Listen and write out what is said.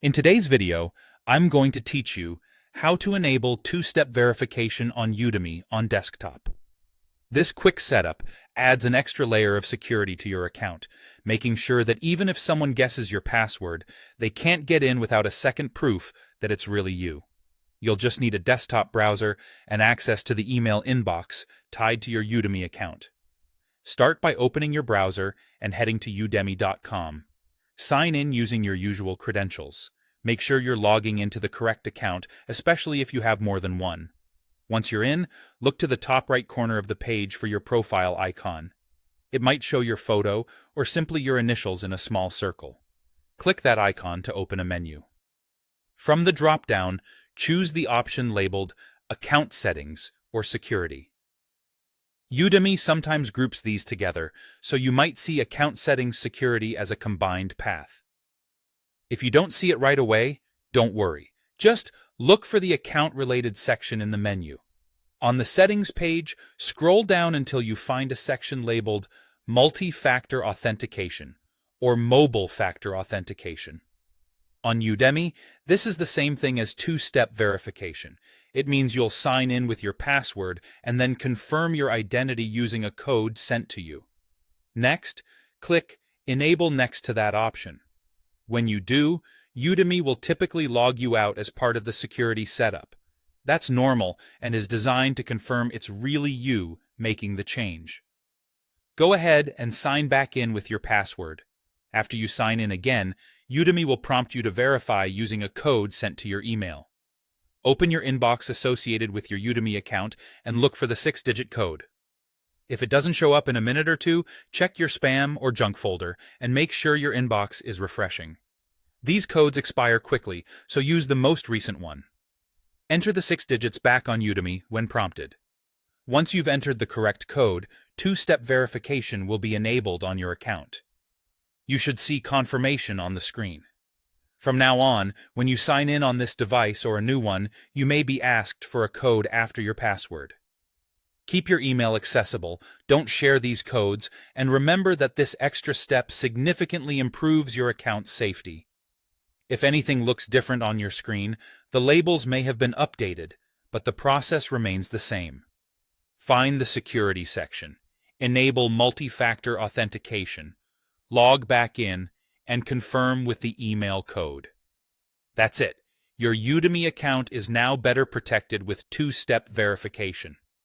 In today's video, I'm going to teach you how to enable two-step verification on Udemy on desktop. This quick setup adds an extra layer of security to your account, making sure that even if someone guesses your password, they can't get in without a second proof that it's really you. You'll just need a desktop browser and access to the email inbox tied to your Udemy account. Start by opening your browser and heading to udemy.com. Sign in using your usual credentials. Make sure you're logging into the correct account, especially if you have more than one. Once you're in, look to the top right corner of the page for your profile icon. It might show your photo or simply your initials in a small circle. Click that icon to open a menu. From the drop-down, choose the option labeled Account Settings or Security. Udemy sometimes groups these together, so you might see Account Settings Security as a combined path. If you don't see it right away, don't worry. Just look for the account-related section in the menu. On the Settings page, scroll down until you find a section labeled Multi-Factor Authentication or Mobile Factor Authentication. On Udemy, this is the same thing as two-step verification. It means you'll sign in with your password and then confirm your identity using a code sent to you. Next, click Enable next to that option. When you do, Udemy will typically log you out as part of the security setup. That's normal and is designed to confirm it's really you making the change. Go ahead and sign back in with your password. After you sign in again, Udemy will prompt you to verify using a code sent to your email. Open your inbox associated with your Udemy account and look for the 6-digit code. If it doesn't show up in a minute or two, check your spam or junk folder and make sure your inbox is refreshing. These codes expire quickly, so use the most recent one. Enter the 6 digits back on Udemy when prompted. Once you've entered the correct code, two-step verification will be enabled on your account. You should see confirmation on the screen. From now on, when you sign in on this device or a new one, you may be asked for a code after your password. Keep your email accessible, don't share these codes, and remember that this extra step significantly improves your account's safety. If anything looks different on your screen, the labels may have been updated, but the process remains the same. Find the Security section, enable multi-factor authentication, log back in, and confirm with the email code. That's it. Your Udemy account is now better protected with two-step verification.